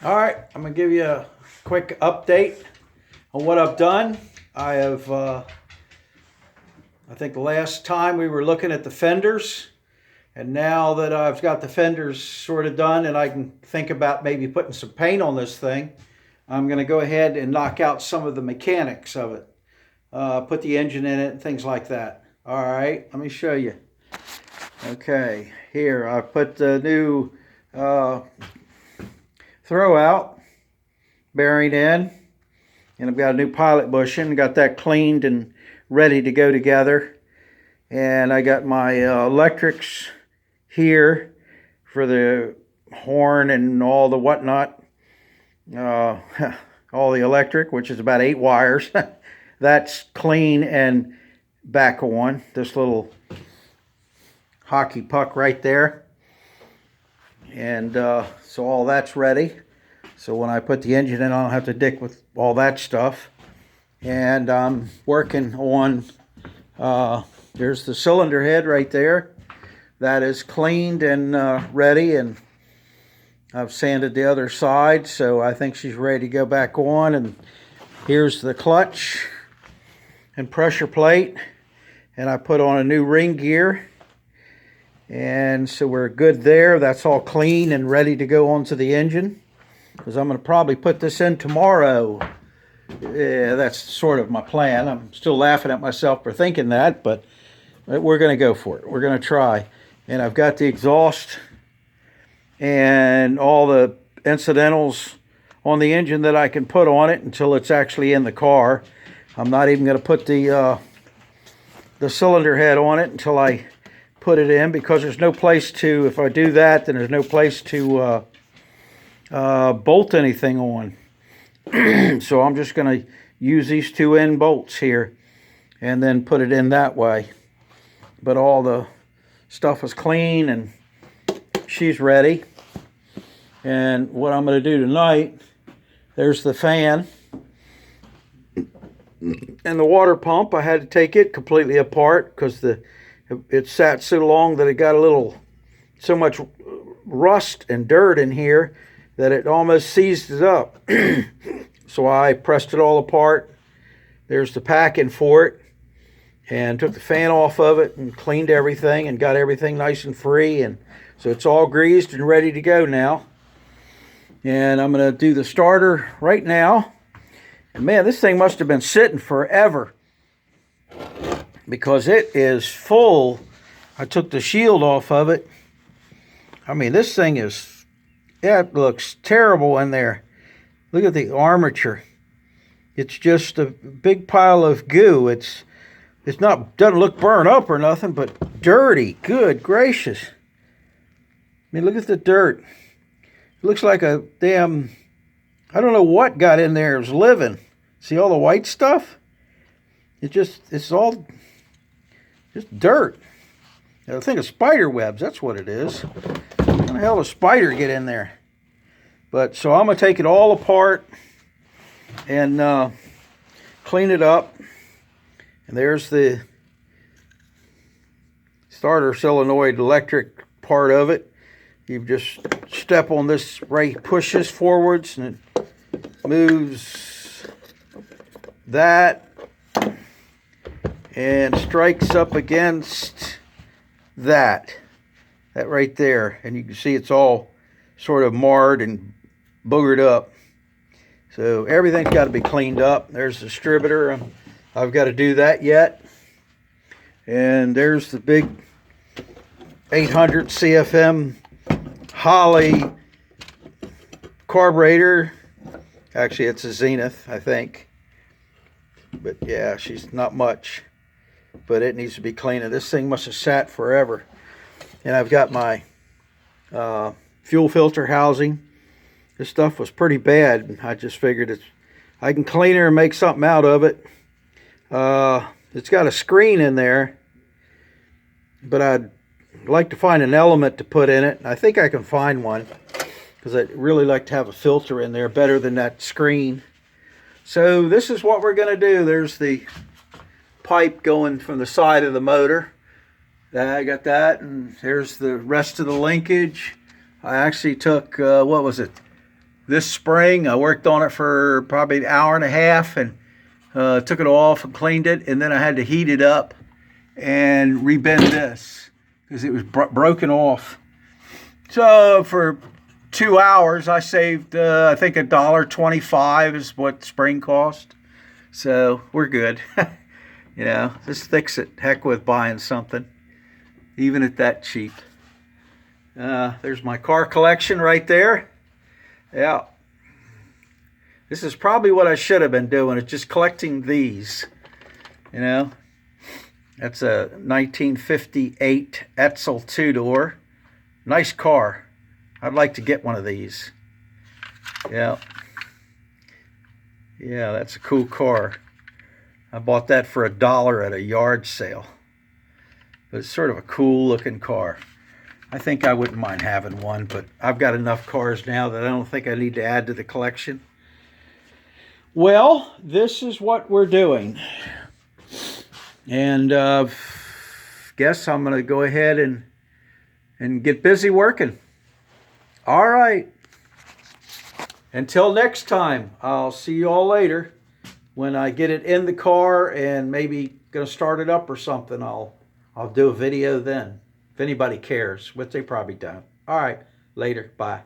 All right, I'm gonna give you a quick update on what I've done. I think the last time we were looking at the fenders, and now that I've got the fenders sort of done and I can think about maybe putting some paint on this thing, I'm gonna go ahead and knock out some of the mechanics of it, put the engine in it and things like that. All right, let me show you. Okay, here I put the new throw out bearing in, and I've got a new pilot bushing, got that cleaned and ready to go together. And I got my electrics here for the horn and all the whatnot, uh, all the electric, which is about 8 wires. That's clean and back on, this little hockey puck right there. And so all that's ready. So when I put the engine in, I don't have to dick with all that stuff. And I'm working on, there's the cylinder head right there. That is cleaned and ready, and I've sanded the other side, so I think she's ready to go back on. And here's the clutch and pressure plate, and I put on a new ring gear. And so we're good there. That's all clean and ready to go onto the engine, because I'm going to probably put this in tomorrow. Yeah, that's sort of my plan. I'm still laughing at myself for thinking that, but we're going to go for it. We're going to try. And I've got the exhaust and all the incidentals on the engine that I can put on it until it's actually in the car. I'm not even going to put the cylinder head on it until I put it in, because there's no place to, if I do that, then there's no place to bolt anything on. So I'm just going to use these 2 end bolts here and then put it in that way. But all the stuff is clean and she's ready. And what I'm going to do tonight, there's the fan and the water pump. I had to take it completely apart because it sat so long that it got so much rust and dirt in here that it almost seized it up. So I pressed it all apart. There's the packing for it, and took the fan off of it and cleaned everything and got everything nice and free. And so it's all greased and ready to go now. And I'm going to do the starter right now. And man, this thing must have been sitting forever, because it is full. I took the shield off of it. I mean, this thing it looks terrible in there. Look at the armature. It's just a big pile of goo. It's doesn't look burned up or nothing, but dirty. Good gracious. I mean, look at the dirt. It looks like a damn, I don't know what got in there. It was living. See all the white stuff? It's all just dirt. I think of spider webs, that's what it is. How the hell does a spider get in there? But so I'm going to take it all apart and clean it up. And there's the starter solenoid electric part of it. You just step on this right, push this forwards, and it moves that and strikes up against that right there. And you can see it's all sort of marred and boogered up. So everything's got to be cleaned up. There's the distributor. I've got to do that yet. And there's the big 800 CFM Holley carburetor. Actually, it's a Zenith, I think. But yeah, she's not much. But it needs to be cleaned. This thing must have sat forever. And I've got my fuel filter housing. This stuff was pretty bad. I just figured I can clean her and make something out of it. It's got a screen in there, but I'd like to find an element to put in it. I think I can find one, because I'd really like to have a filter in there better than that screen. So this is what we're going to do. There's the pipe going from the side of the motor. I got that, and there's the rest of the linkage. I actually took, what was it, this spring. I worked on it for probably an hour and a half and took it off and cleaned it, and then I had to heat it up and rebend this because it was broken off. So for 2 hours, I saved I think $1.25 is what spring cost. So we're good. You know, just fix it. Heck with buying something, even at that cheap. There's my car collection right there. Yeah. This is probably what I should have been doing, is just collecting these. You know, that's a 1958 Edsel two-door. Nice car. I'd like to get one of these. Yeah. Yeah, that's a cool car. I bought that for $1 at a yard sale. But it's sort of a cool looking car. I think I wouldn't mind having one, but I've got enough cars now that I don't think I need to add to the collection. Well, this is what we're doing. And guess I'm going to go ahead and get busy working. All right. Until next time, I'll see you all later. When I get it in the car and maybe going to start it up or something, I'll do a video then. If anybody cares, which they probably don't. All right. Later. Bye.